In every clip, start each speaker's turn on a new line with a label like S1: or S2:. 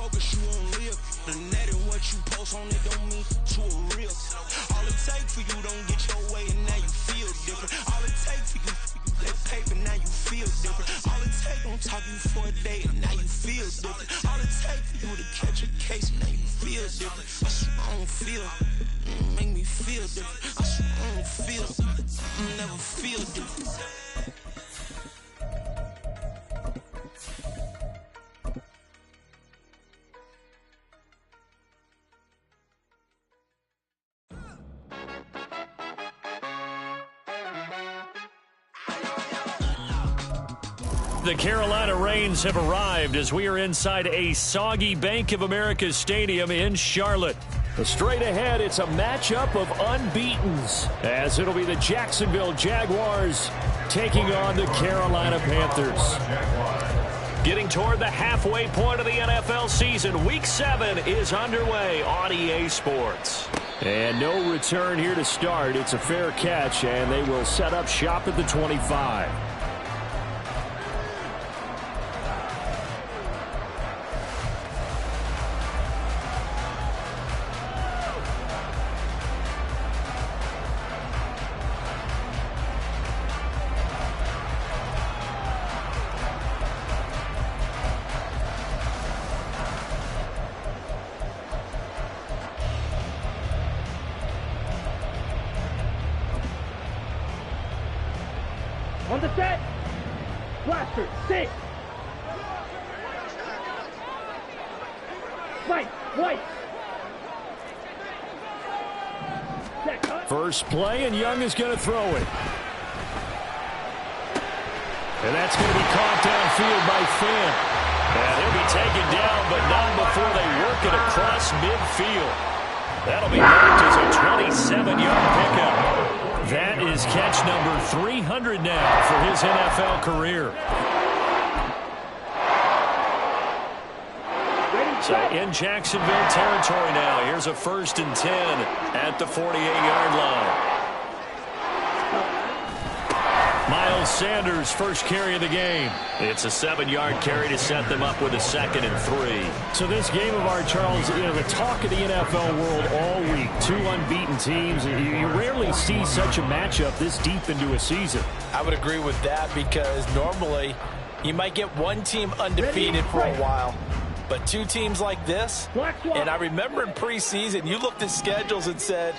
S1: bogus, you won't live. The net and what you post on it don't mean to a real. All it takes for you don't get your way and now you feel different. All it takes for you that paper, now you feel different. All it takes don't talk you for a day and now you feel different. All it takes for you to catch a case and now you feel different. I swear I don't feel, make me feel different. I swear I don't feel, never feel different.
S2: The Carolina Rains have arrived as we are inside a soggy Bank of America Stadium in Charlotte. Straight ahead, it's a matchup of unbeatens, as it'll be the Jacksonville Jaguars taking on the Carolina Panthers. Getting toward the halfway point of the NFL season, Week 7 is underway on EA Sports. And no return here to start. It's a fair catch, and they will set up shop at the 25.
S3: On the set. Blaster, sit. White.
S2: First play, and Young is going to throw it. And that's going to be caught downfield by Finn. And he'll be taken down, but not before they work it across midfield. That'll be marked as a 27-yard pickup. That is catch number 300 now for his NFL career. So in Jacksonville territory now. Here's a 1st and 10 at the 48-yard line. Miles Sanders, first carry of the game. It's a 7-yard carry to set them up with a 2nd and 3. So this game of ours, Charles, the talk of the NFL world all week. 2 unbeaten teams. You rarely see such a matchup this deep into a season.
S4: I would agree with that because normally you might get one team undefeated for a while. But 2 teams like this, and I remember in preseason, you looked at schedules and said,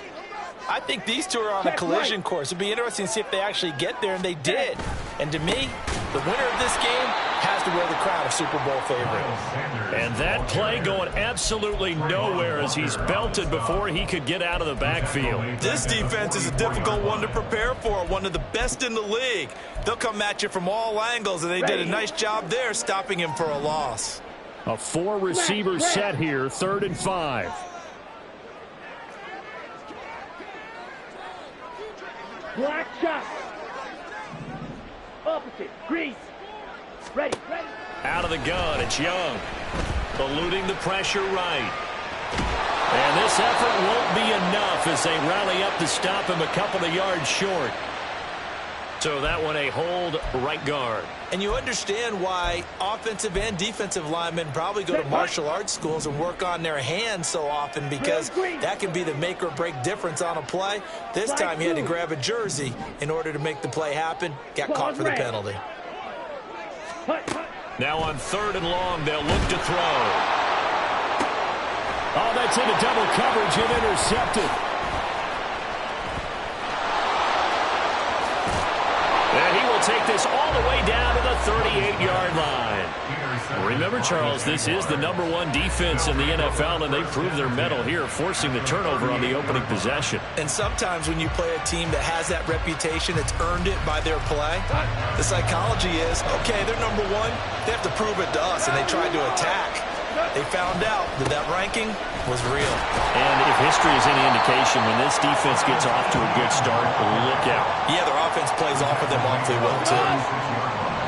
S4: I think these 2 are on a collision course. It'd be interesting to see if they actually get there, and they did. And to me, the winner of this game has to wear the crown of Super Bowl favorite.
S2: And that play going absolutely nowhere as he's belted before he could get out of the backfield.
S5: This defense is a difficult one to prepare for, one of the best in the league. They'll come at you from all angles, and they did a nice job there stopping him for a loss.
S2: A 4-receiver set here, 3rd and 5.
S3: Black shot. Opposite. Green. Ready.
S2: Out of the gun, it's Young. Eluding the pressure right. And this effort won't be enough as they rally up to stop him a couple of yards short. So that one a hold right guard.
S4: And you understand why offensive and defensive linemen probably go to martial arts schools and work on their hands so often, because that can be the make or break difference on a play. This time he had to grab a jersey in order to make the play happen. Got caught for the penalty.
S2: Now on 3rd and long, they'll look to throw. Oh, that's into double coverage and intercepted. And he will take this all the way down to the 38-yard line. Remember, Charles, this is the #1 defense in the NFL, and they proved their mettle here, forcing the turnover on the opening possession.
S4: And sometimes when you play a team that has that reputation, it's earned it by their play, the psychology is, okay, they're #1, they have to prove it to us, and they tried to attack. They found out that ranking was real.
S2: And if history is any indication, when this defense gets off to a good start, look out.
S4: Yeah, their offense plays off of them awfully well, too.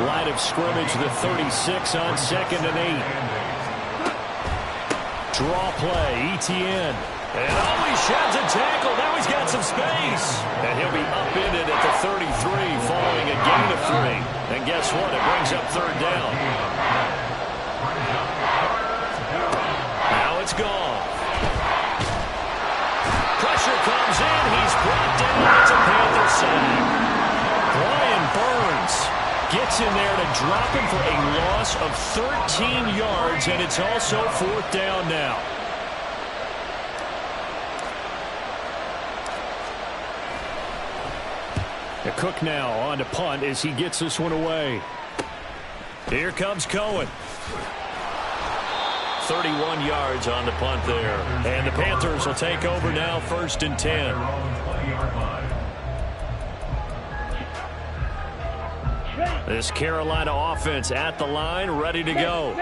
S2: Line of scrimmage, the 36 on 2nd and 8. Draw play, ETN. And he sheds a tackle. Now he's got some space. And he'll be upended at the 33 following a gain of 3. And guess what? It brings up 3rd down. drop him for a loss of 13 yards, and it's also 4th down now. The Cook now on to punt as he gets this one away. Here comes Cohen. 31 yards on the punt there. And the Panthers will take over now, 1st and 10. This Carolina offense at the line, ready to go.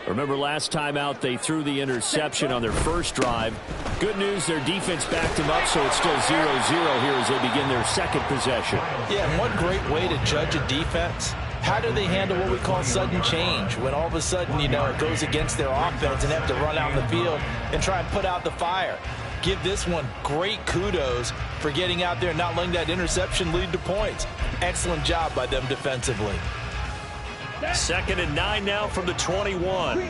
S2: Remember last time out they threw the interception on their first drive. Good news, their defense backed them up, so it's still 0-0 here as they begin their second possession.
S4: Yeah, and one great way to judge a defense, how do they handle what we call sudden change? When all of a sudden, you know, it goes against their offense and they have to run out in the field and try and put out the fire. Give this one great kudos for getting out there and not letting that interception lead to points. Excellent job by them defensively.
S2: 2nd and 9 now from the 21.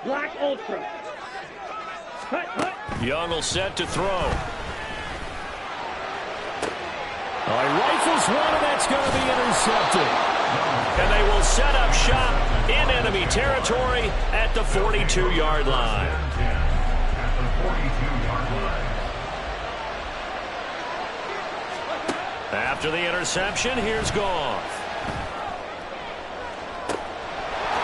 S3: Black Ultra. Hut, hut.
S2: Young will set to throw. He rifles one, and that's going to be intercepted. And they will set up shop in enemy territory at the 42-yard line. After the interception, here's Goff.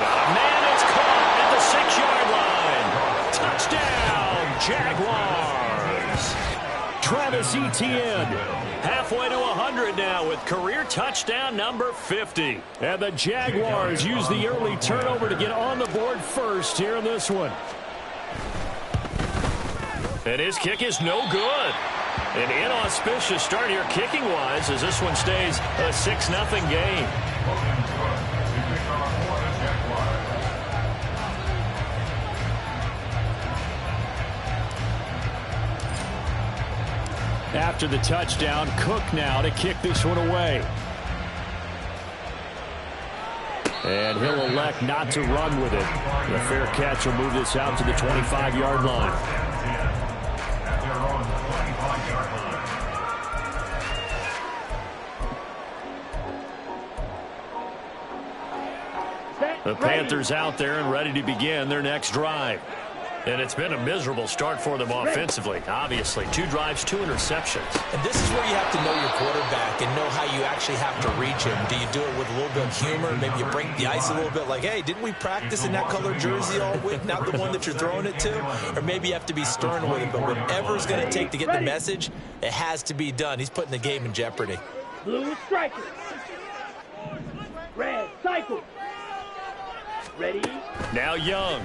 S2: Got a man, it's caught at the 6-yard line. Touchdown, Jaguars. Travis Etienne, halfway to 100 now with career touchdown number 50. And the Jaguars use the early turnover to get on the board first here in this one. And his kick is no good. An inauspicious start here kicking-wise as this one stays a 6-0 game. After the touchdown, Cook now to kick this one away. And he'll elect not to run with it. The fair catch will move this out to the 25-yard line. The Panthers out there and ready to begin their next drive. And it's been a miserable start for them offensively. Obviously, 2 drives, 2 interceptions.
S4: And this is where you have to know your quarterback and know how you actually have to reach him. Do you do it with a little bit of humor? Maybe you break the ice a little bit like, hey, didn't we practice in that color jersey all week? Not the one that you're throwing it to? Or maybe you have to be stern with him. But whatever it's going to take to get the message, it has to be done. He's putting the game in jeopardy.
S3: Blue striker. Red cycle. Ready?
S2: Now Young.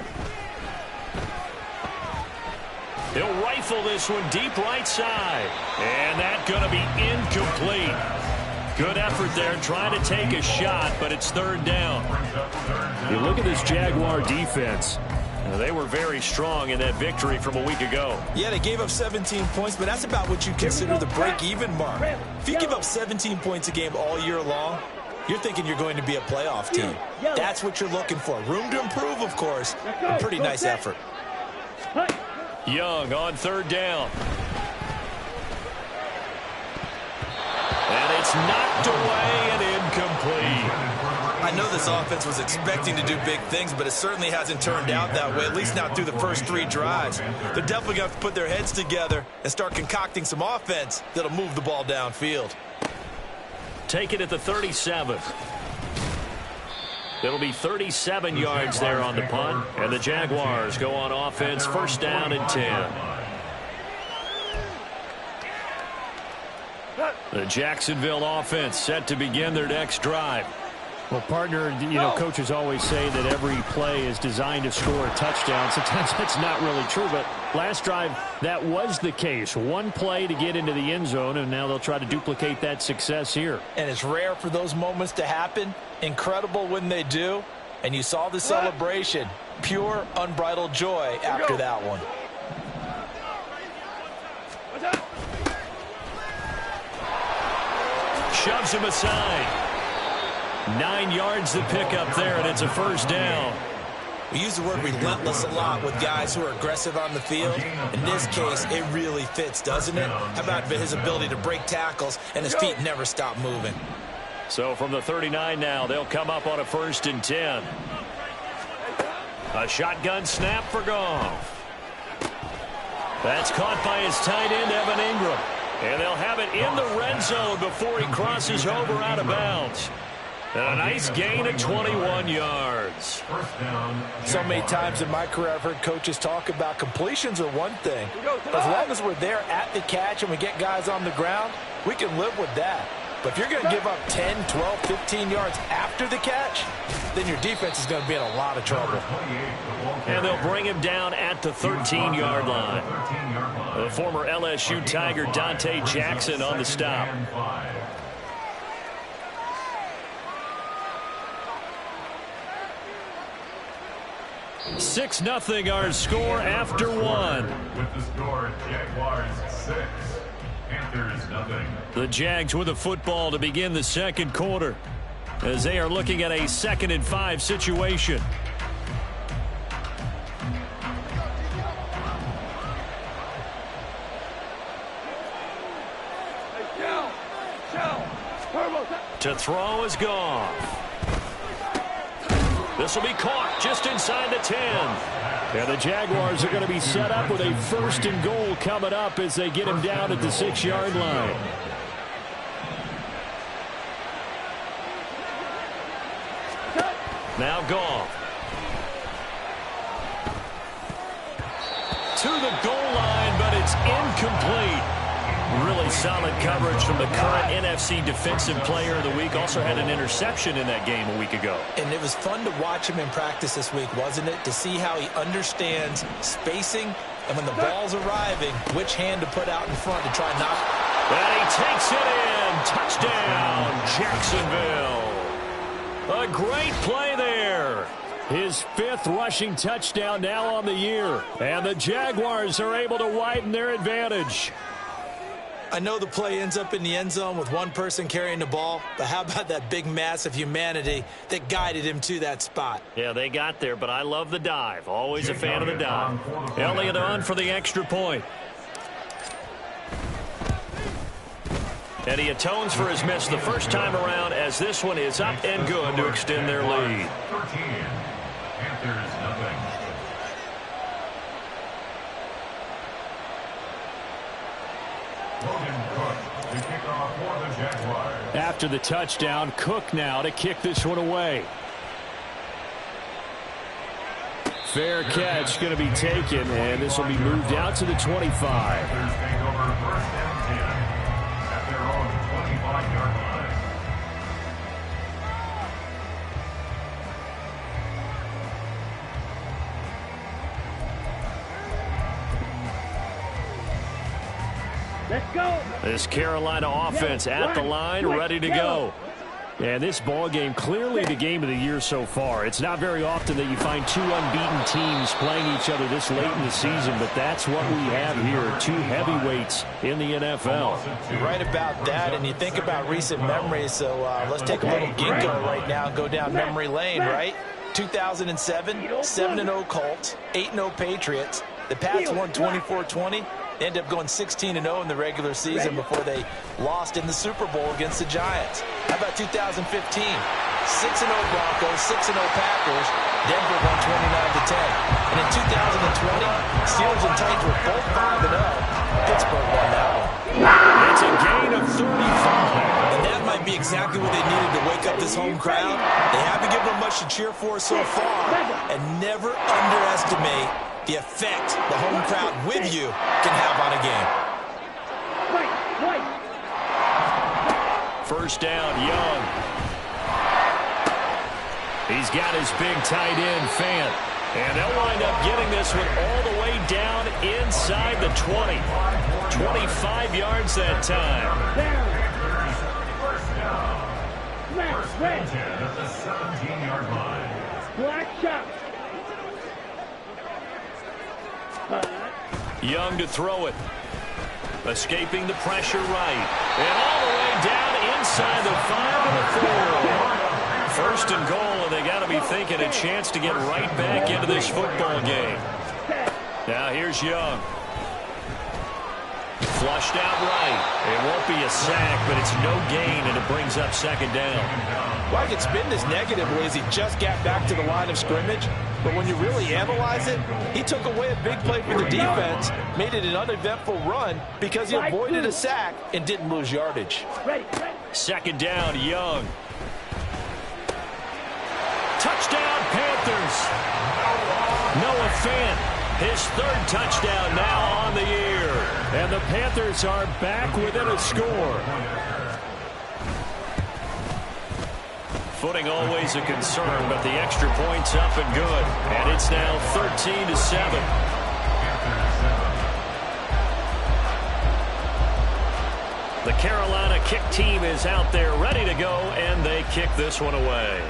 S2: He'll rifle this one deep right side. And that's going to be incomplete. Good effort there trying to take a shot, but it's 3rd down. You look at this Jaguar defense. They were very strong in that victory from a week ago.
S4: Yeah, they gave up 17 points, but that's about what you consider the break-even mark. If you give up 17 points a game all year long, you're thinking you're going to be a playoff team. That's what you're looking for. Room to improve, of course. A pretty nice effort.
S2: Young on 3rd down. And it's knocked away and incomplete.
S5: I know this offense was expecting to do big things, but it certainly hasn't turned out that way, at least not through the first 3 drives. They're definitely going to have to put their heads together and start concocting some offense that'll move the ball downfield.
S2: Take it at the 37. It'll be 37 yards there on the punt, and the Jaguars go on offense, 1st down and 10. The Jacksonville offense set to begin their next drive. Well, partner, you know, coaches always say that every play is designed to score a touchdown. Sometimes that's not really true, but last drive, that was the case. One play to get into the end zone, and now they'll try to duplicate that success here.
S4: And it's rare for those moments to happen. Incredible when they do. And you saw the celebration. Pure, unbridled joy after that one.
S2: Shoves him aside. 9 yards to pick up there, and it's a 1st down.
S5: We use the word relentless a lot with guys who are aggressive on the field. In this case, it really fits, doesn't it? How about his ability to break tackles and his feet never stop moving?
S2: So from the 39 now, they'll come up on a 1st and 10. A shotgun snap for Goff. That's caught by his tight end, Evan Ingram. And they'll have it in the red zone before he crosses over out of bounds. And a nice gain of 21 yards.
S4: So many times in my career I've heard coaches talk about completions are one thing. As long as we're there at the catch and we get guys on the ground, we can live with that. But if you're going to give up 10, 12, 15 yards after the catch, then your defense is going to be in a lot of trouble.
S2: And they'll bring him down at the 13-yard line. The former LSU Tiger Dante Jackson on the stop. 6-0 our score after one.
S6: With the score, Jaguars 6, Panthers 0.
S2: The Jags with the football to begin the second quarter as they are looking at a 2nd and 5 situation. To throw is Goff. This will be caught just inside the 10. And the Jaguars are going to be set up with a 1st and goal coming up as they get him down at the 6-yard line. Now Goff. To the goal line, but it's incomplete. Really solid coverage from the current NFC Defensive Player of the Week. Also had an interception in that game a week ago.
S5: And it was fun to watch him in practice this week, wasn't it? To see how he understands spacing and when the ball's arriving, which hand to put out in front to try and knock.
S2: And he takes it in. Touchdown, Jacksonville. A great play there. His 5th rushing touchdown now on the year. And the Jaguars are able to widen their advantage.
S5: I know the play ends up in the end zone with one person carrying the ball, but how about that big mass of humanity that guided him to that spot?
S2: Yeah, they got there, but I love the dive. Always a fan of the dive. Elliott on for the extra point. And he atones for his miss the first time around as this one is up and good to extend their lead.
S6: 13, Panthers 0.
S2: After the touchdown, Cook now to kick this one away. Fair catch going to be taken, and this will be moved out to the 25.
S3: Let's go.
S2: This Carolina offense at the line, ready to go. And this ball game, clearly the game of the year so far. It's not very often that you find 2 unbeaten teams playing each other this late in the season, but that's what we have here, 2 heavyweights in the NFL.
S4: You're right about that, and you think about recent memories, so let's take a little ginkgo right now and go down memory lane, right? 2007, 7-0 Colts, 8-0 Patriots. The Pats won 24-20. They ended up going 16-0 in the regular season before they lost in the Super Bowl against the Giants. How about 2015? 6-0 Broncos, 6-0 Packers. Denver won 29-10. And in 2020, Steelers and Titans were both 5-0. Pittsburgh won that one.
S2: It's a gain of 35.
S5: And that might be exactly what they needed to wake up this home crowd. They haven't given them much to cheer for so far. And never underestimate the effect the home crowd with you can have on a game.
S2: First down, Young. He's got his big tight end, Fant. And they'll wind up getting this one all the way down inside the 20. 25 yards that time.
S6: First down at the 17-yard line.
S3: Black shot.
S2: Young to throw it. Escaping the pressure right. And all the way down inside the 5 and the 4. First and goal, and they got to be thinking a chance to get right back into this football game. Now here's Young. Flushed out right. It won't be a sack, but it's no gain, and it brings up second down.
S4: Well, I could spin this negatively as he just got back to the line of scrimmage. But when you really analyze it, he took away a big play for the defense, made it an uneventful run because he avoided a sack and didn't lose yardage.
S2: Second down, Young. Touchdown, Panthers. Noah Fant, his third touchdown now on the year. And the Panthers are back within a score. Footing always a concern, but the extra point's up and good. And it's now 13-7. The Carolina kick team is out there ready to go, and they kick this one away.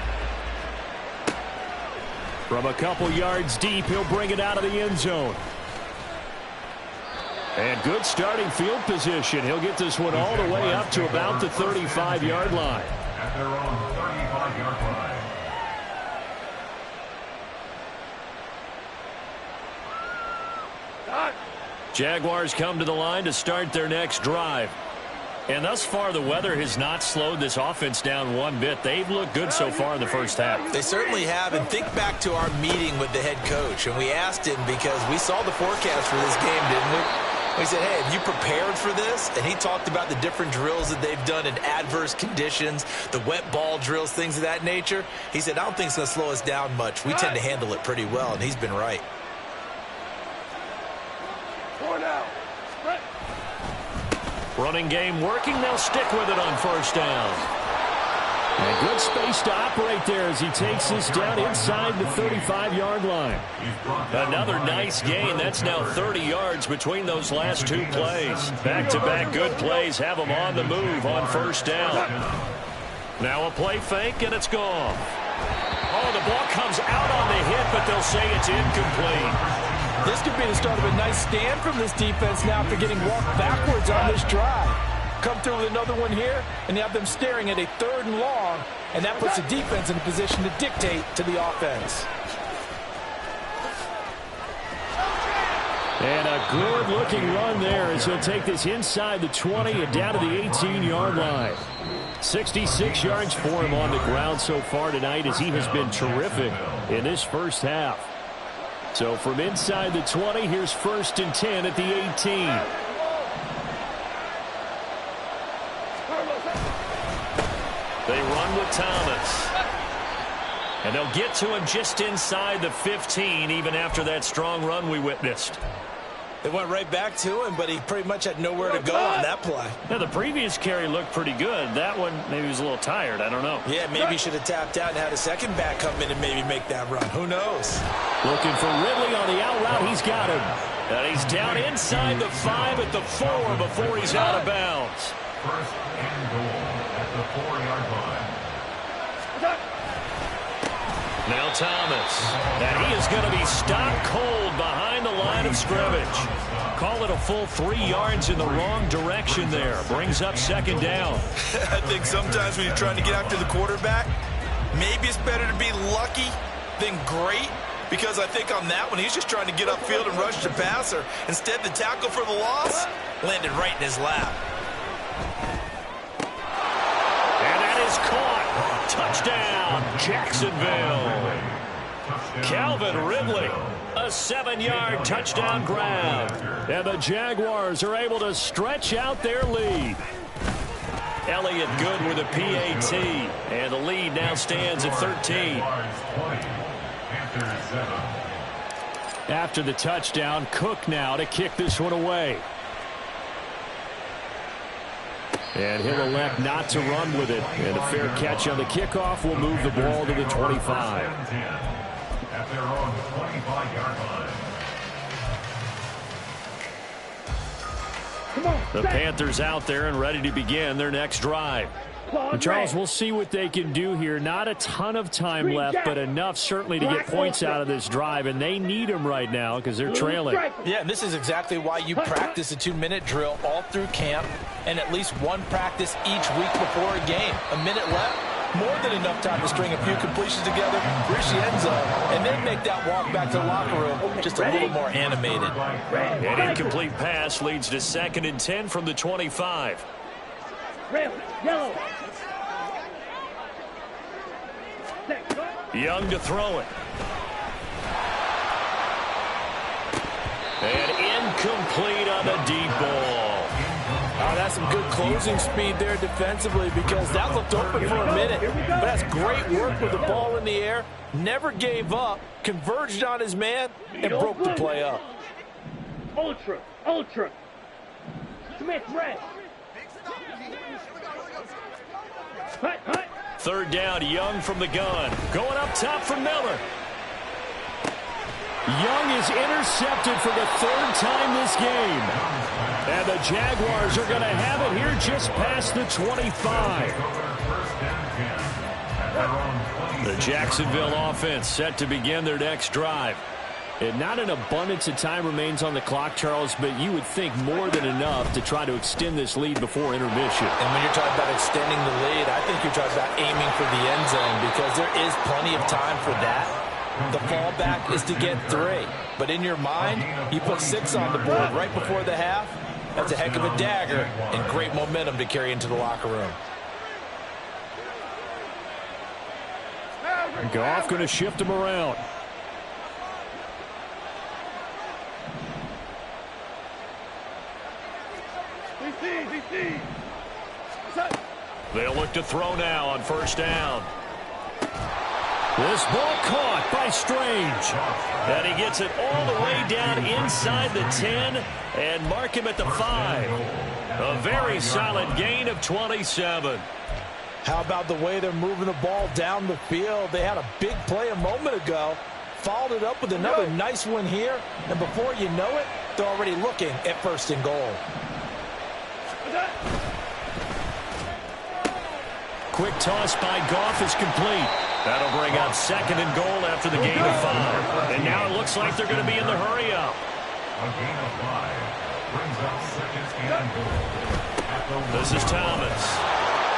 S2: From a couple yards deep, he'll bring it out of the end zone. And good starting field position. He'll get this one all the way up to about the 35-yard line.
S6: At their own 35-yard line.
S2: Jaguars come to the line to start their next drive. And thus far, the weather has not slowed this offense down one bit. They've looked good so far in the first half.
S5: They certainly have. And think back to our meeting with the head coach. And we asked him because we saw the forecast for this game, didn't we? We said, hey, have you prepared for this? And he talked about the different drills that they've done in adverse conditions, the wet ball drills, things of that nature. He said, I don't think it's going to slow us down much. We tend to handle it pretty well, and he's been right.
S2: Running game working. They'll stick with it on first down. And good space to operate there as he takes this down inside the 35-yard line. Another nice gain. That's now 30 yards between those last two plays. Back-to-back good plays have them on the move on first down. Now a play fake, and it's gone. Oh, the ball comes out on the hit, but they'll say it's incomplete.
S4: This could be the start of a nice stand from this defense now after getting walked backwards on this drive. Come through with another one here, and you have them staring at a 3rd and long, and that puts the defense in a position to dictate to the offense.
S2: And a good-looking run there as he'll take this inside the 20 and down to the 18-yard line. 66 yards for him on the ground so far tonight as he has been terrific in this first half. So from inside the 20, here's 1st and 10 at the 18. They run with Thomas. And they'll get to him just inside the 15, even after that strong run we witnessed.
S5: They went right back to him, but he pretty much had nowhere to go on that play.
S2: Now, the previous carry looked pretty good. That one, maybe he was a little tired. I don't know.
S5: Yeah, maybe he should have tapped out and had a second back come in and maybe make that run. Who knows?
S2: Looking for Ridley on the out route. He's got him. And he's down inside the 5 at the 4 before he's out of bounds.
S6: 1st and goal at the 4-yard line.
S2: Now Thomas. And he is going to be stopped cold behind the line of scrimmage. Call it a full 3 yards in the wrong direction there. Brings up second down.
S5: I think sometimes when you're trying to get after the quarterback, maybe it's better to be lucky than great. Because I think on that one, he's just trying to get upfield and rush the passer. Instead, the tackle for the loss landed right in his lap.
S2: And that is caught. Touchdown, Jacksonville. Calvin Ridley, a 7-yard touchdown grab. And the Jaguars are able to stretch out their lead. Elliott good with a PAT. And the lead now stands at 13. After the touchdown, Cook now to kick this one away. And he'll elect not to run with it. And a fair catch on the kickoff will move the ball to the 25.
S6: At their own 25-yard line.
S2: The Panthers out there and ready to begin their next drive. And Charles, we'll see what they can do here. Not a ton of time left, but enough certainly to get points out of this drive. And they need them right now because they're trailing.
S4: Yeah, and this is exactly why you practice a 2-minute drill all through camp and at least one practice each week before a game. A minute left, more than enough time to string a few completions together, reach the end zone, and then make that walk back to the locker room just a little more animated.
S2: An incomplete pass leads to 2nd and 10 from the 25.
S3: Red, yellow.
S2: Young to throw it. And incomplete on the deep ball.
S4: Oh, that's some good closing speed there defensively because that looked open for a minute. But that's great work with the ball in the air. Never gave up, converged on his man, and broke the play up.
S3: Ultra, ultra. Smith, red. Hut, hut.
S2: 3rd down, Young from the gun. Going up top for Miller. Young is intercepted for the 3rd time this game. And the Jaguars are going to have it here just past the 25. The Jacksonville offense set to begin their next drive. And not an abundance of time remains on the clock, Charles, but you would think more than enough to try to extend this lead before intermission.
S4: And when you're talking about extending the lead, I think you're talking about aiming for the end zone because there is plenty of time for that. The fallback is to get 3. But in your mind, you put 6 on the board right before the half. That's a heck of a dagger and great momentum to carry into the locker room.
S2: Goff going to shift him around. They'll look to throw now on 1st down. This ball caught by Strange. And he gets it all the way down inside the 10 and mark him at the 5. A very solid gain of 27.
S4: How about the way they're moving the ball down the field? They had a big play a moment ago. Followed it up with another nice one here. And before you know it, they're already looking at 1st and goal.
S2: Quick toss by Goff is complete. That'll bring up 2nd and goal after the gain of 5. And now it looks like they're going to be in the hurry-up.
S6: A gain of 5 brings up 2nd and goal.
S2: This is Thomas.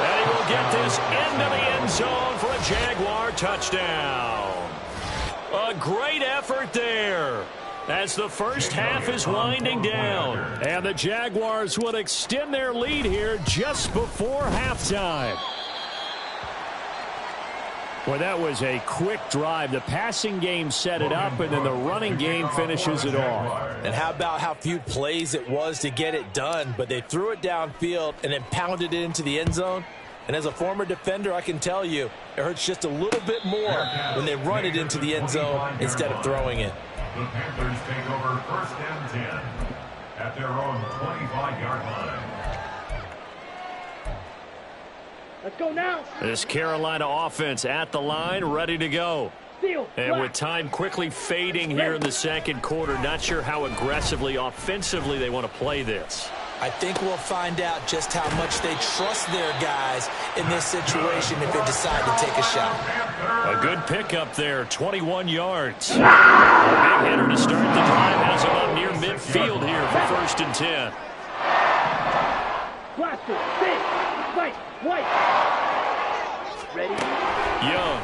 S2: And he will get this into the end zone for a Jaguar touchdown. A great effort there as the first half is winding down. And the Jaguars will extend their lead here just before halftime. Well, that was a quick drive. The passing game set it up, and then the running game finishes it off.
S4: And how about how few plays it was to get it done, but they threw it downfield and then pounded it into the end zone. And as a former defender, I can tell you, it hurts just a little bit more when they run it into the end zone instead of throwing it.
S6: The Panthers take over 1st and 10 at their own 25-yard line.
S3: Let's go now.
S2: This Carolina offense at the line, ready to go. And with time quickly fading here in the 2nd quarter, not sure how aggressively, offensively they want to play this.
S4: I think we'll find out just how much they trust their guys in this situation if they decide to take a shot.
S2: A good pickup there, 21 yards. A big hitter to start the drive has him up near midfield here for 1st and 10.
S3: Blaster, big, white, white. Ready?
S2: Young.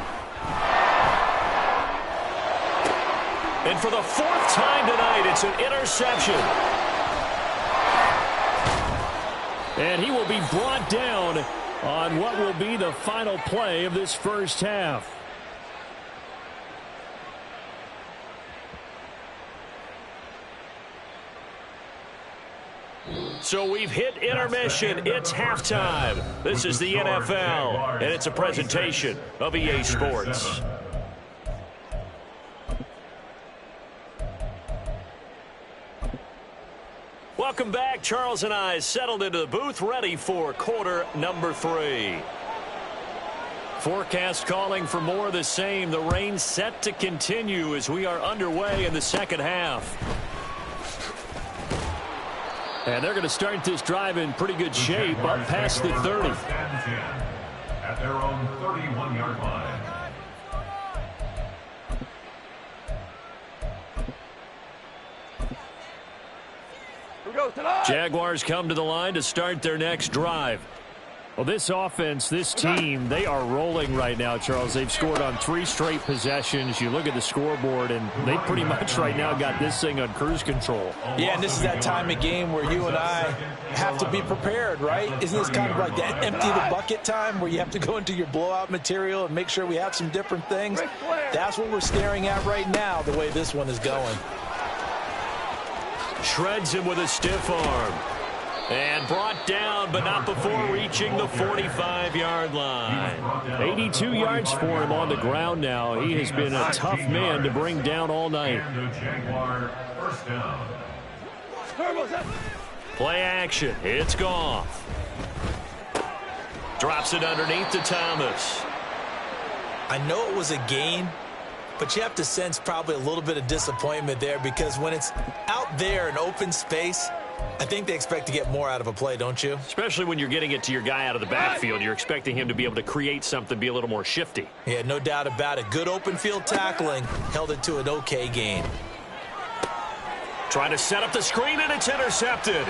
S2: And for the 4th time tonight, it's an interception. And he will be brought down on what will be the final play of this first half. So we've hit intermission. It's halftime. This is the NFL, and it's a presentation of EA Sports. Welcome back. Charles and I settled into the booth, ready for quarter number 3. Forecast calling for more of the same. The rain set to continue as we are underway in the 2nd half. And they're going to start this drive in pretty good shape up past the 30.
S6: At their own 31-yard line.
S2: Jaguars come to the line to start their next drive. Well, this offense, this team, they are rolling right now, Charles. They've scored on 3 straight possessions. You look at the scoreboard, and they pretty much right now got this thing on cruise control.
S4: Yeah, and this is that time of game where you and I have to be prepared, right? Isn't this kind of like that empty the bucket time where you have to go into your blowout material and make sure we have some different things? That's what we're staring at right now, the way this one is going.
S2: Shreds him with a stiff arm. And brought down, but not before reaching the 45-yard line. 82 yards for him on the ground now. He has been a tough man to bring down all night. Play action. It's Goff. Drops it underneath to Thomas.
S5: I know it was a gain, but you have to sense probably a little bit of disappointment there because when it's out there in open space, I think they expect to get more out of a play, don't you?
S2: Especially when you're getting it to your guy out of the backfield. You're expecting him to be able to create something, be a little more shifty.
S5: Yeah, no doubt about it. Good open field tackling. Held it to an okay gain.
S2: Trying to set up the screen, and it's intercepted.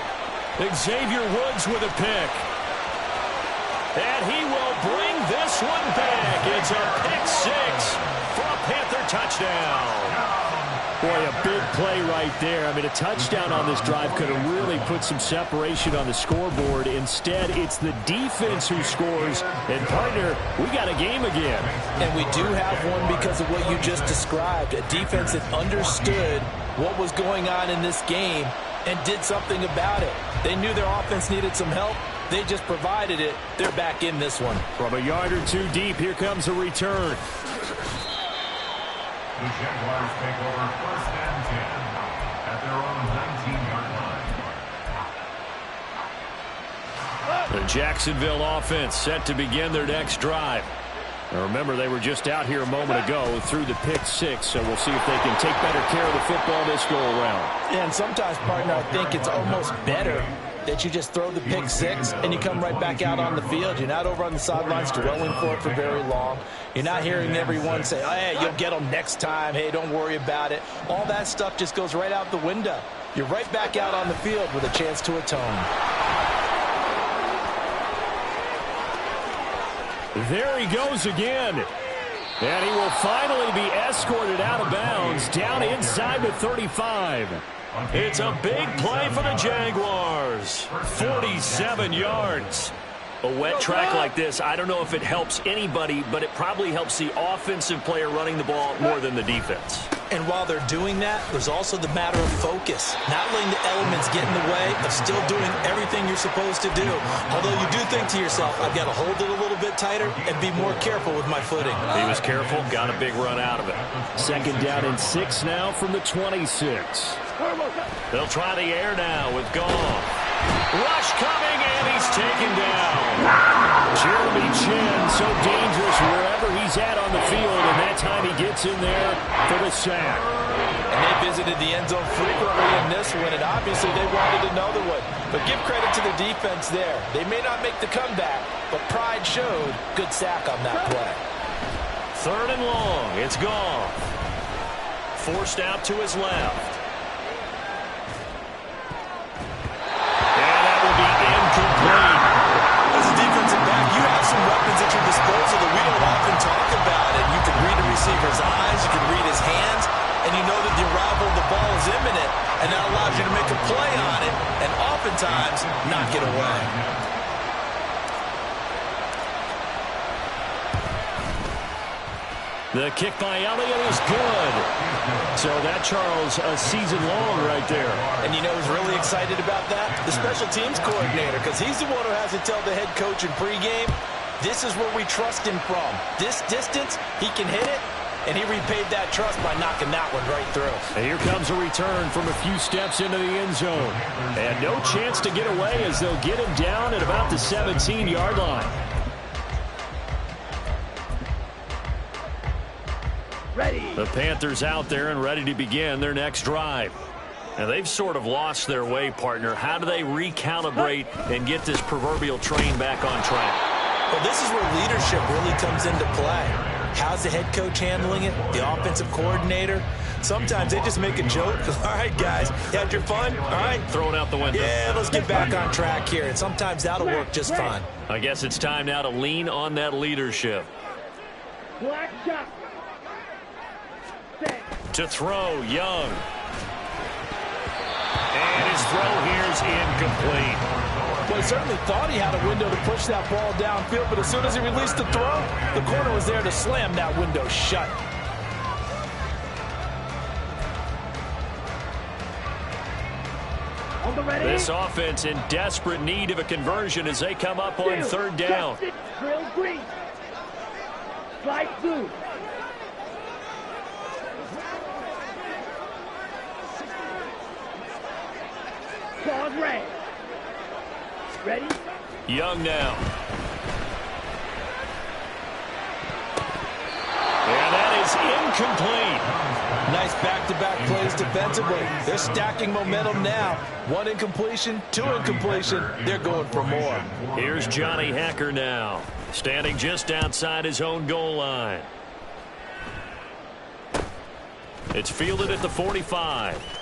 S2: Xavier Woods with a pick. And he will bring this one back. It's a pick 6 for a Panther touchdown. Boy, a big play right there. I mean, a touchdown on this drive could have really put some separation on the scoreboard. Instead, it's the defense who scores. And, partner, we got a game again.
S4: And we do have one because of what you just described. A defense that understood what was going on in this game and did something about it. They knew their offense needed some help. They just provided it. They're back in this one.
S2: From a yard or two deep, here comes a return.
S6: The Jaguars take over 1st and 10 at their own 19-yard line.
S2: The Jacksonville offense set to begin their next drive. Now remember, they were just out here a moment ago through the pick 6, so we'll see if they can take better care of the football this go around.
S4: And sometimes, partner, I think it's almost better that you just throw the pick 6 and you come right back out on the field. You're not over on the sidelines dwelling for it for very long. You're not hearing everyone say, oh, hey, you'll get them next time. Hey, don't worry about it. All that stuff just goes right out the window. You're right back out on the field with a chance to atone.
S2: There he goes again. And he will finally be escorted out of bounds down inside the 35. It's a big play for the Jaguars. 47 yards. A wet track like this, I don't know if it helps anybody, but it probably helps the offensive player running the ball more than the defense.
S5: And while they're doing that, there's also the matter of focus. Not letting the elements get in the way of still doing everything you're supposed to do. Although you do think to yourself, I've got to hold it a little bit tighter and be more careful with my footing.
S2: He was careful, got a big run out of it. 2nd down and 6 now from the 26. They'll try the air now with Goff. Rush coming, and he's taken down. Jeremy Chin, so dangerous wherever he's at on the field, and that time he gets in there for the sack.
S4: And they visited the end zone frequently in this one, and obviously they wanted another one. But give credit to the defense there. They may not make the comeback, but pride showed. Good sack on that play.
S2: 3rd and long. It's Goff. Forced out to his left.
S5: As a defensive back, you have some weapons at your disposal that we don't often talk about. And you can read a receiver's eyes, you can read his hands, and you know that the arrival of the ball is imminent, and that allows you to make a play on it, and oftentimes not get away.
S2: The kick by Elliott is good. So that, Charles, a season long right there.
S4: And you know who's really excited about that? The special teams coordinator, because he's the one who has to tell the head coach in pregame, this is where we trust him from. This distance, he can hit it, and he repaid that trust by knocking that one right through.
S2: And here comes a return from a few steps into the end zone. And no chance to get away as they'll get him down at about the 17-yard line.
S3: Ready.
S2: The Panthers out there and ready to begin their next drive. And they've sort of lost their way, partner. How do they recalibrate and get this proverbial train back on track?
S5: Well, this is where leadership really comes into play. How's the head coach handling it? The offensive coordinator?
S4: Sometimes they just make a joke. All right, guys, you had your fun? All right.
S2: Throw it out the window.
S4: Yeah, let's get back on track here, and sometimes that'll work just fine.
S2: I guess it's time now to lean on that leadership.
S3: Black shot. Set.
S2: To throw, Young. And his throw here's incomplete.
S4: Well, he certainly thought he had a window to push that ball downfield, but as soon as he released the throw, the corner was there to slam that window shut.
S3: On the ready.
S2: This offense in desperate need of a conversion as they come up on third down.
S3: Drill green. Slide blue. Claws red. Ready?
S2: Young now. And that is incomplete.
S4: Nice back-to-back plays defensively. They're stacking momentum now. One incompletion, two incompletion. They're going for more.
S2: Here's Johnny Hacker now, standing just outside his own goal line. It's fielded at the 45.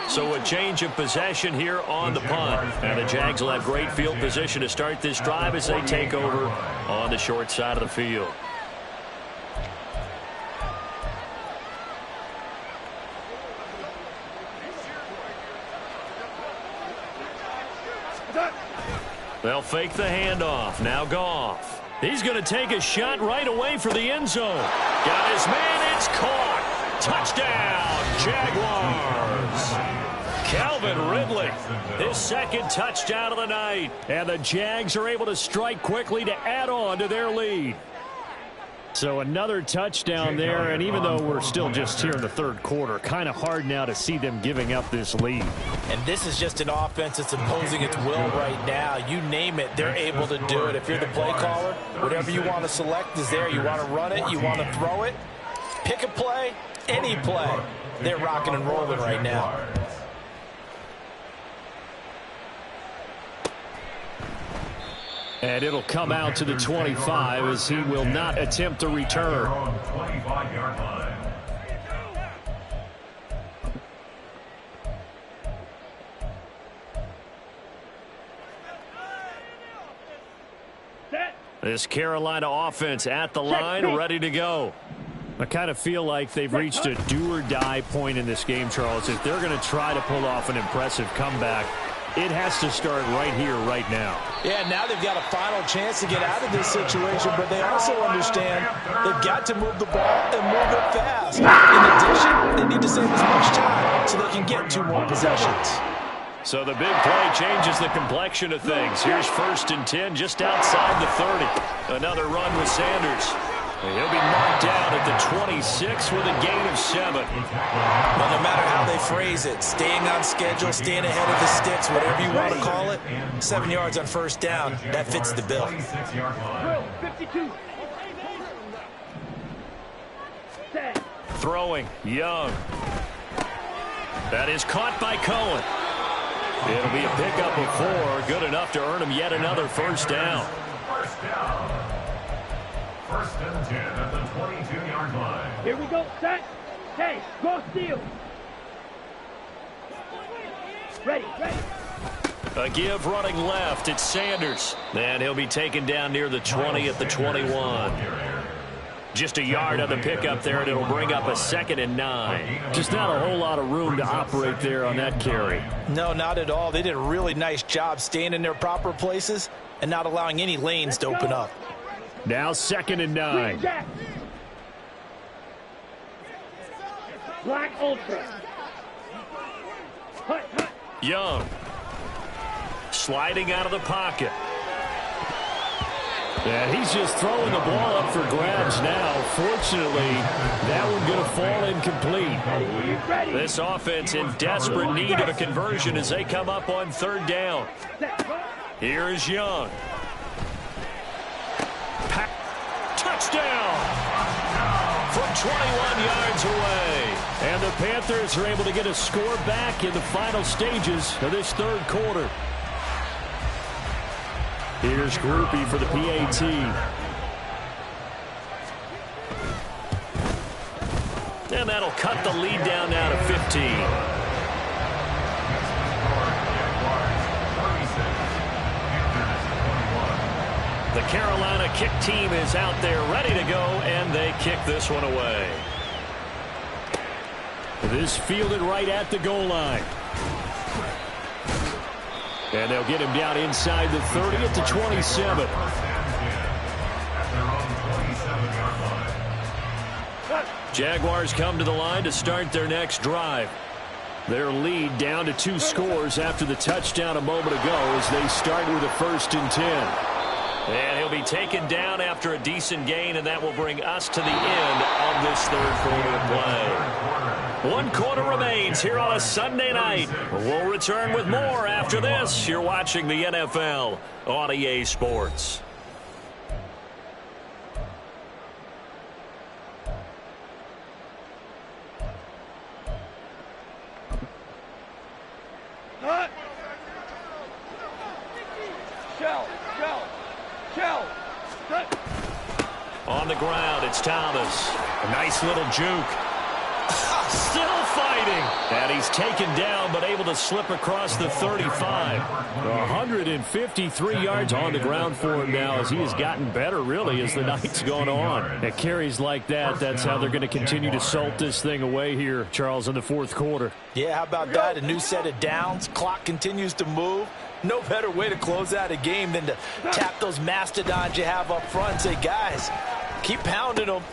S2: So a change of possession here on the punt. And the Jags will have great field position to start this drive as they take over on the short side of the field. They'll fake the handoff. Now Goff. He's going to take a shot right away for the end zone. Got his man. It's caught. Touchdown, Jaguars. Calvin Ridley, his second touchdown of the night. And the Jags are able to strike quickly to add on to their lead. So another touchdown there, and even though we're still just here in the third quarter, kind of hard now to see them giving up this lead.
S4: And this is just an offense that's imposing its will right now. You name it, they're able to do it. If you're the play caller, whatever you want to select is there. You want to run it, you want to throw it, pick a play, any play. They're rocking and rolling right now.
S2: And it'll come out to the 25 as he will not attempt to return. This Carolina offense at the line, ready to go. I kind of feel like they've reached a do-or-die point in this game, Charles. If they're going to try to pull off an impressive comeback, it has to start right here, right now.
S4: Yeah, now they've got a final chance to get out of this situation, but they also understand they've got to move the ball and move it fast. In addition, they need to save as much time so they can get 2 more possessions.
S2: So the big play changes the complexion of things. Here's 1st and 10 just outside the 30. Another run with Sanders. He'll be marked down at the 26 with a gain of 7.
S5: Well, no matter how they phrase it, staying on schedule, staying ahead of the sticks, whatever you want to call it, 7 yards on 1st down, that fits the bill.
S3: 52. Set.
S2: Throwing, Young. That is caught by Cohen. It'll be a pickup of 4, good enough to earn him yet another 1st down.
S6: 1st and 10 at the 22-yard line.
S3: Here we go. Set. Hey, go steal. Ready.
S2: A give running left. It's Sanders. And he'll be taken down near the 20 at the 21. Just a yard on the pickup there, and it'll bring up a 2nd and 9. Just not a whole lot of room to operate there on that carry.
S4: No, not at all. They did a really nice job staying in their proper places and not allowing any lanes to open up.
S2: Now 2nd and 9.
S3: Black Ultra. Hut.
S2: Young. Sliding out of the pocket. And he's just throwing the ball up for grabs now. Fortunately, that one going to fall incomplete. This offense in desperate need of a conversion as they come up on 3rd down. Here is Young. Touchdown from 21 yards away. And the Panthers are able to get a score back in the final stages of this 3rd quarter. Here's Groupie for the PAT. And that'll cut the lead down now to 15. The Carolina kick team is out there ready to go, and they kick this one away. This fielded right at the goal line. And they'll get him down inside the 30 at the 27. Jaguars come to the line to start their next drive. Their lead down to 2 scores after the touchdown a moment ago as they start with a 1st and 10. And he'll be taken down after a decent gain, and that will bring us to the end of this third quarter of play. 1 quarter remains here on a Sunday night. We'll return with more after this. You're watching the NFL on EA Sports. On the ground, it's Thomas. A nice little juke. Still fighting. And he's taken down, but able to slip across the 35. 153 yards on the ground for him now as he has gotten better, really, as the night's gone on. At carries like that, that's how they're going to continue to salt this thing away here, Charles, in the 4th quarter.
S4: Yeah, how about that? A new set of downs. Clock continues to move. No better way to close out a game than to tap those mastodons you have up front and say, guys, keep pounding them.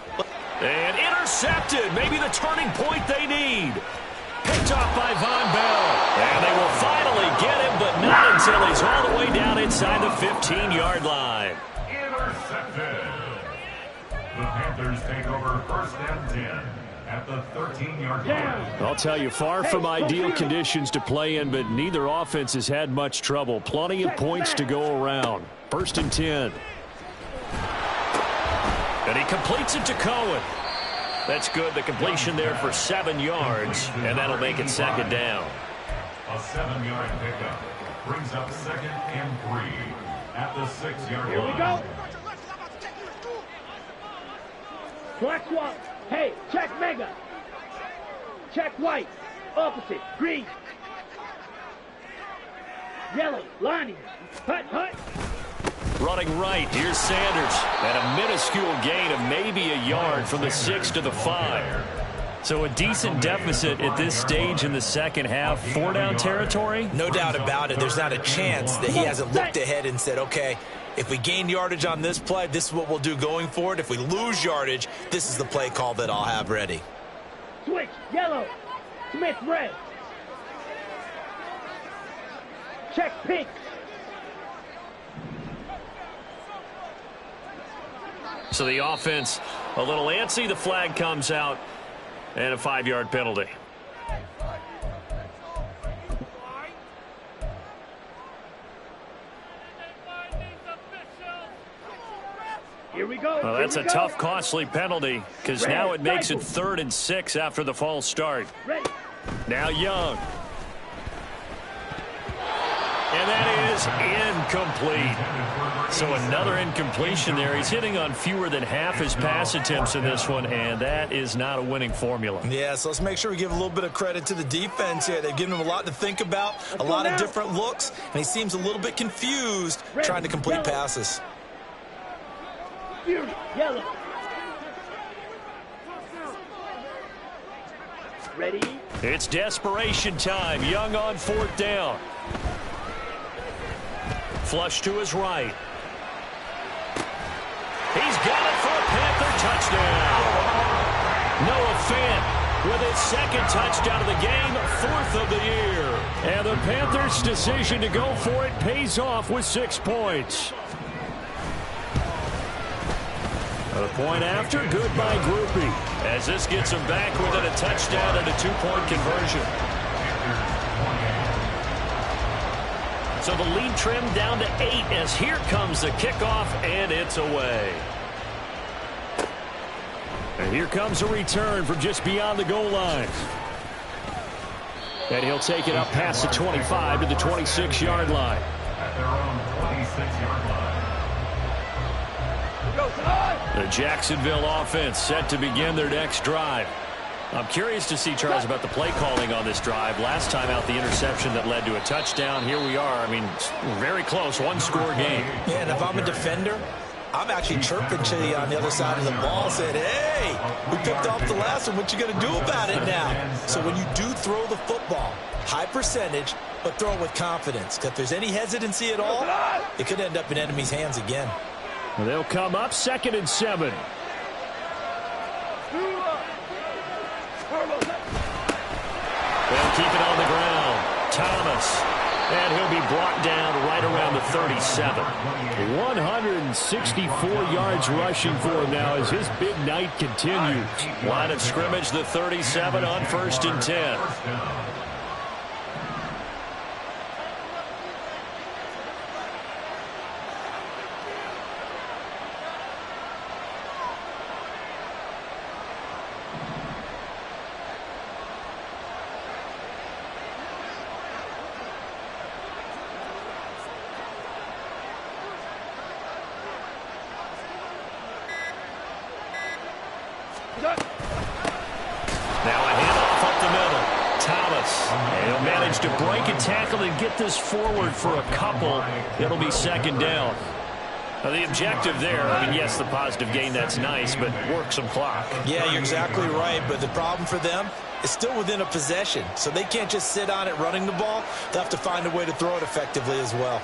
S2: And intercepted. Maybe the turning point they need. Picked off by Von Bell. And they will finally get him, but not until he's all the way down inside the 15-yard line.
S6: Intercepted. The Panthers take over 1st and 10. At the 13-yard line.
S2: I'll tell you, far from ideal conditions to play in, but neither offense has had much trouble. Plenty of points to go around. 1st and 10. And he completes it to Cohen. That's good. The completion there for 7 yards, and that'll make it 2nd down.
S6: A 7-yard pickup brings up 2nd and 3 at the 6-yard line.
S3: Here we go. Black swap. Hey, check Mega. Check white. Opposite. Green. Yellow. Lining. Hut, hut.
S2: Running right. Here's Sanders. And a minuscule gain of maybe a yard from the 6 to the 5. So a decent deficit at this stage in the second half. 4-down territory?
S5: No doubt about it. There's not a chance that he hasn't looked ahead and said, okay, if we gain yardage on this play, this is what we'll do going forward. If we lose yardage, this is the play call that I'll have ready.
S3: Switch. Yellow. Smith red. Check pink.
S2: So the offense a little antsy. The flag comes out and a 5-yard penalty.
S3: Here we go.
S2: Well, that's a tough, costly penalty because now it makes it 3rd and 6 after the false start.
S3: Ready.
S2: Now Young. And that is incomplete. So another incompletion there. He's hitting on fewer than half his pass attempts in this one, and that is not a winning formula.
S5: Yeah, so let's make sure we give a little bit of credit to the defense here. They've given him a lot to think about, a lot of different looks, and he seems a little bit confused trying to complete passes.
S3: Yellow. Ready.
S2: It's desperation time. Young on 4th down. Flush to his right. He's got it for a Panther touchdown. Noah Fant with his 2nd touchdown of the game, 4th of the year. And the Panthers' decision to go for it pays off with 6 points. A point after, good by Groupie. As this gets him back within a touchdown and a 2-point conversion. So the lead trimmed down to 8 as here comes the kickoff, and it's away. And here comes a return from just beyond the goal line. And he'll take it up past the 25 to the 26-yard line.
S6: At their own 26-yard line.
S2: The Jacksonville offense set to begin their next drive. I'm curious to see, Charles, about the play calling on this drive. Last time out, the interception that led to a touchdown. Here we are. I mean, very close, one-score game.
S4: Yeah, and if I'm a defender, I'm actually chirping to you on the other side of the ball, saying, hey, we picked off the last one. What you going to do about it now? So when you do throw the football, high percentage, but throw it with confidence. Because if there's any hesitancy at all, it could end up in enemy's hands again.
S2: Well, they'll come up 2nd and 7. They'll keep it on the ground. Thomas. And he'll be brought down right around the 37. 164 yards rushing for him now as his big night continues. Line of scrimmage, the 37 on 1st and 10. Now a handoff up the middle. Thomas. And he'll manage to break a tackle and get this forward for a couple. It'll be 2nd down. Now the objective there, I mean, yes, the positive gain, that's nice, but work some clock.
S4: Yeah, you're exactly right, but the problem for them is still within a possession, so they can't just sit on it running the ball. They'll have to find a way to throw it effectively as well.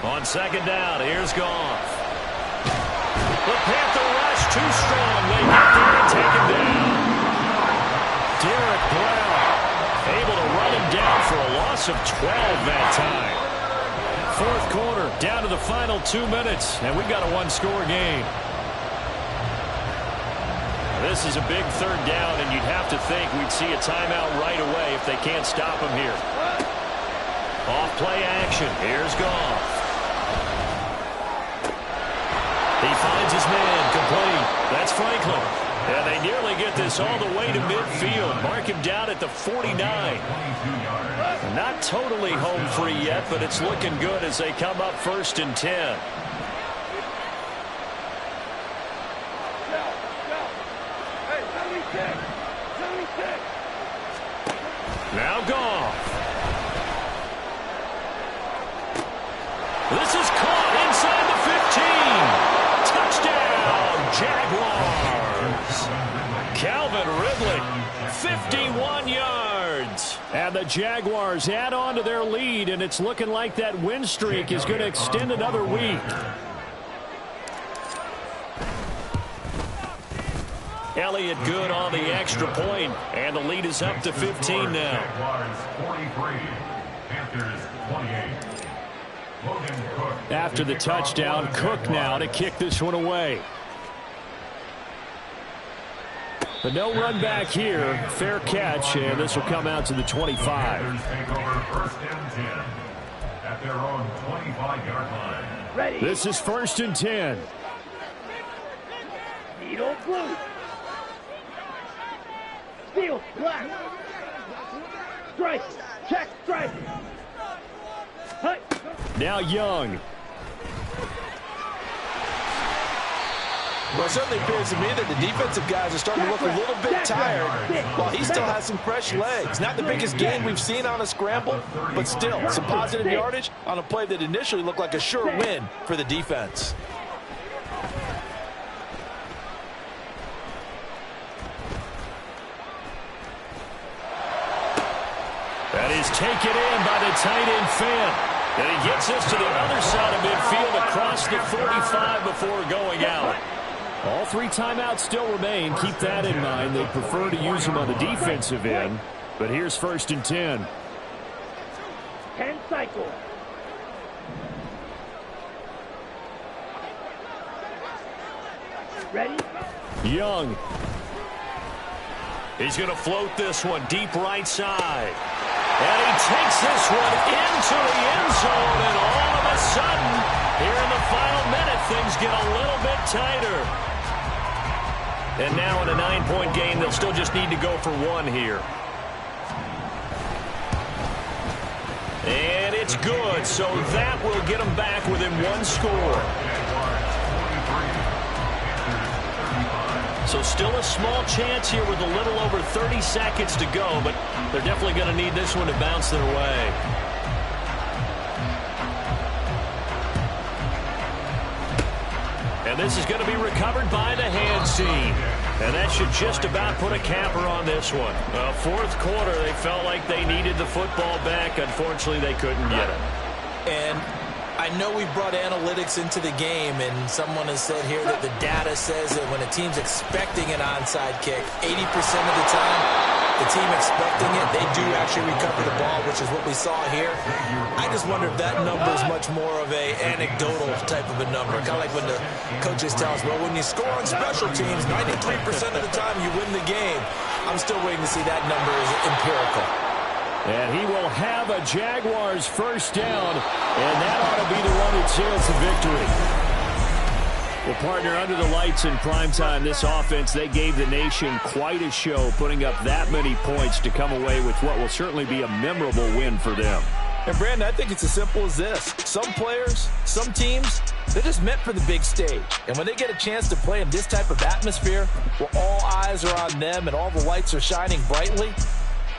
S2: On 2nd down, here's Goff. The Panther rush too strong. They get there and take him down. Derek Brown able to run him down for a loss of 12 that time. 4th quarter, down to the final 2 minutes, and we've got a one-score game. This is a big 3rd down, and you'd have to think we'd see a timeout right away if they can't stop him here. Off-play action. Here's Goff. He finds his man complete. That's Franklin. And they nearly get this all the way to midfield. Mark him down at the 49. Not totally home free yet, but it's looking good as they come up 1st and 10. Now Goff. This is caught inside the 15. Touchdown, Jaguars. Calvin Ridley, 51 yards. And the Jaguars add on to their lead, and it's looking like that win streak is going to extend another week. Elliott good on the extra point, and the lead is up to 15 now. After the touchdown, Cook now to kick this one away. But no run back here. Fair catch, and this will come out to the 25. This is 1st and 10.
S3: Needle blue. Steel black. Strike. Check strike. Hut.
S2: Now Young.
S4: Well, it certainly appears to me that the defensive guys are starting to look a little bit tired while he still has some fresh legs. Not the biggest gain we've seen on a scramble, but still some positive yardage on a play that initially looked like a sure win for the defense.
S2: That is taken in by the tight end Finn. And he gets us to the other side of midfield across the 45 before going out. All 3 timeouts still remain. Keep that in mind. They prefer to use them on the defensive end. But here's 1st and 10.
S3: 10 cycle. Ready?
S2: Young. He's going to float this one deep right side. And he takes this one into the end zone. And all of a sudden, here in the final minute, things get a little bit tighter. And now in a 9-point game, they'll still just need to go for 1 here. And it's good, so that will get them back within one score. So still a small chance here with a little over 30 seconds to go, but they're definitely going to need this one to bounce their way. And this is going to be recovered by the hands team. And that should just about put a capper on this one. Well, fourth quarter, they felt like they needed the football back. Unfortunately, they couldn't get it.
S4: And I know we brought analytics into the game, and someone has said here that the data says that when a team's expecting an onside kick, 80% of the time, the team expecting it, they do actually recover the ball, which is what we saw here. I just wonder if that number is much more of a anecdotal type of a number. Kind of like when the coaches tell us, well, when you score on special teams, 93% of the time you win the game. I'm still waiting to see that number is empirical.
S2: And he will have a Jaguars first down, and that ought to be the one that seals the victory. Well, partner, under the lights in primetime, this offense, they gave the nation quite a show, putting up that many points to come away with what will certainly be a memorable win for them.
S4: And, Brandon, I think it's as simple as this. Some players, some teams, they're just meant for the big stage. And when they get a chance to play in this type of atmosphere, where all eyes are on them and all the lights are shining brightly,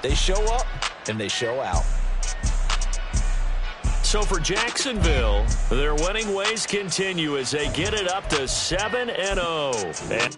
S4: they show up and they show out.
S2: So for Jacksonville, their winning ways continue as they get it up to 7-0.